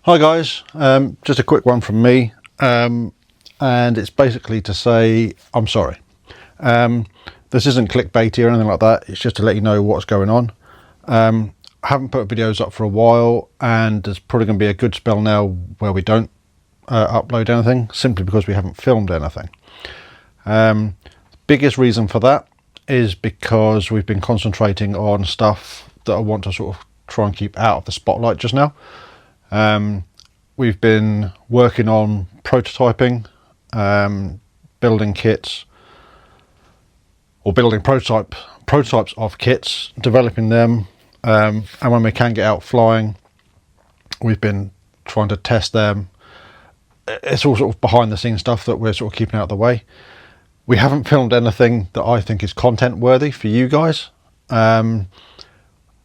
Hi guys, just a quick one from me, and it's basically to say I'm sorry. This isn't clickbaity or anything like that, it's just to let you know what's going on. I haven't put videos up for a while, and there's probably going to be a good spell now where we don't upload anything, simply because we haven't filmed anything. Biggest reason for that is because we've been concentrating on stuff that I want to sort of try and keep out of the spotlight just now. We've been working on prototyping, building kits, or building prototypes of kits, developing them, and when we can get out flying, we've been trying to test them. It's all sort of behind the scenes stuff that we're sort of keeping out of the way. We haven't filmed anything that I think is content worthy for you guys, and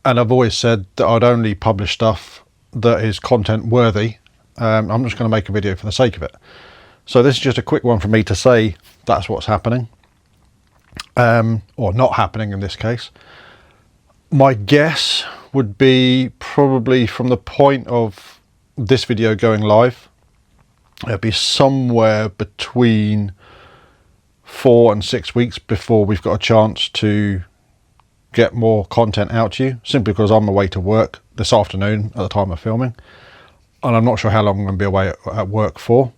I've always said that I'd only publish stuff that is content worthy. I'm just going to make a video for the sake of it. So this is just a quick one for me to say that's what's happening, or not happening in this case. My guess would be probably from the point of this video going live, it'll be somewhere between 4 and 6 weeks before we've got a chance to get more content out to you, simply because I'm away to work this afternoon at the time of filming, and I'm not sure how long I'm going to be away at work for.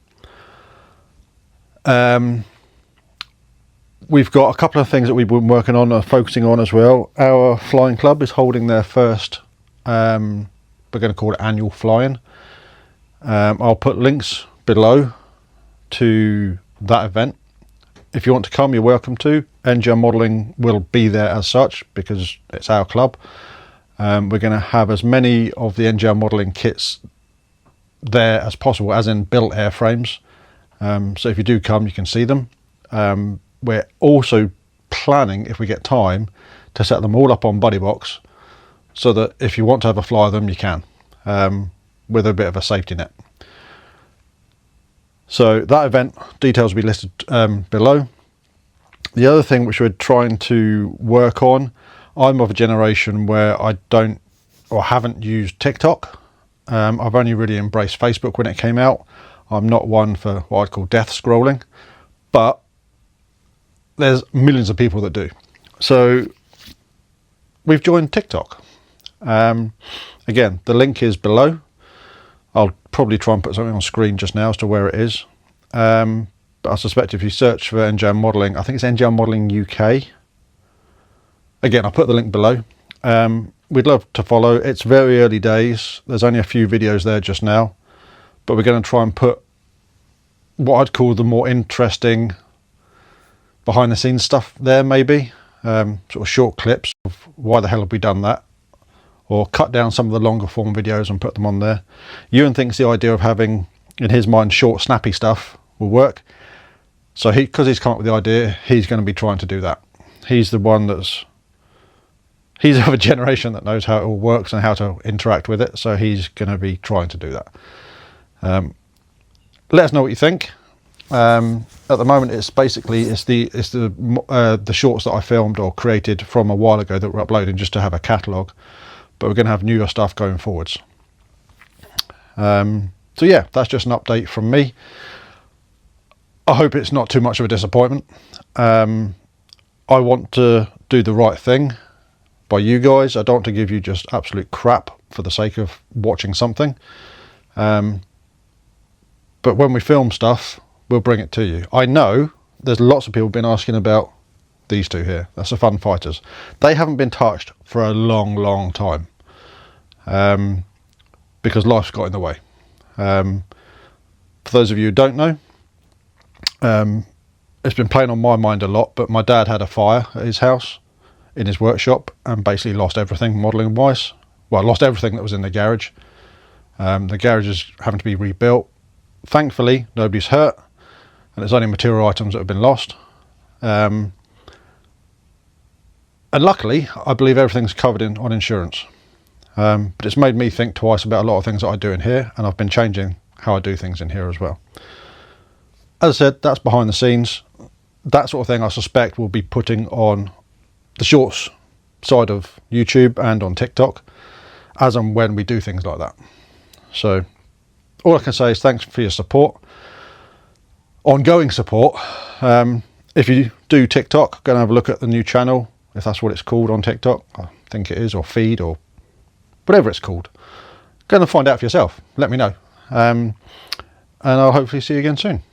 We've got a couple of things that we've been working on and focusing on as well. Our flying club is holding their first, we're going to call it annual flying. I'll put links below to that event. If you want to come, you're welcome to. NGR Modelling will be there as such because it's our club. We're going to have as many of the NGR Modelling kits there as possible, as in built airframes. So if you do come, you can see them. We're also planning, if we get time, to set them all up on Buddy Box, so that if you want to have a fly of them, you can, with a bit of a safety net. So that event details will be listed below. The other thing which we're trying to work on, I'm of a generation where I don't or haven't used TikTok. I've only really embraced Facebook when it came out. I'm not one for what I'd call death scrolling, but there's millions of people that do. So we've joined TikTok. Again, the link is below. I'll probably try and put something on screen just now as to where it is. But I suspect if you search for NGR Modelling, I think it's NGR Modelling UK. Again, I'll put the link below. We'd love to follow. It's very early days. There's only a few videos there just now, but we're going to try and put what I'd call the more interesting behind the scenes stuff there, maybe. Sort of short clips of why the hell have we done that, or cut down some of the longer form videos and put them on there. Ewan thinks the idea of having, in his mind, short snappy stuff will work. So because he's come up with the idea, he's going to be trying to do that. He's the one he's of a generation that knows how it all works and how to interact with it. So he's going to be trying to do that. Let us know what you think. At the moment, it's basically the shorts that I filmed or created from a while ago that we're uploading just to have a catalogue, but we're going to have newer stuff going forwards. So yeah, that's just an update from me. I hope it's not too much of a disappointment. I want to do the right thing by you guys. I don't want to give you just absolute crap for the sake of watching something. But when we film stuff, we'll bring it to you. I know there's lots of people been asking about these two here. That's the Fun Fighters. They haven't been touched for a long time, because life's got in the way. For those of you who don't know, it's been playing on my mind a lot, but my dad had a fire at his house, in his workshop, and basically lost everything modelling wise. Well, lost everything that was in the garage. The garage is having to be rebuilt. Thankfully, nobody's hurt, and it's only material items that have been lost. And luckily, I believe everything's covered on insurance. But it's made me think twice about a lot of things that I do in here, and I've been changing how I do things in here as well. As I said, that's behind the scenes. That sort of thing I suspect we'll be putting on the shorts side of YouTube and on TikTok, as and when we do things like that. So all I can say is thanks for your support, ongoing support. If you do TikTok, go and have a look at the new channel, if that's what it's called on TikTok. I think it is, or feed, or whatever it's called. Go and find out for yourself. Let me know. And I'll hopefully see you again soon.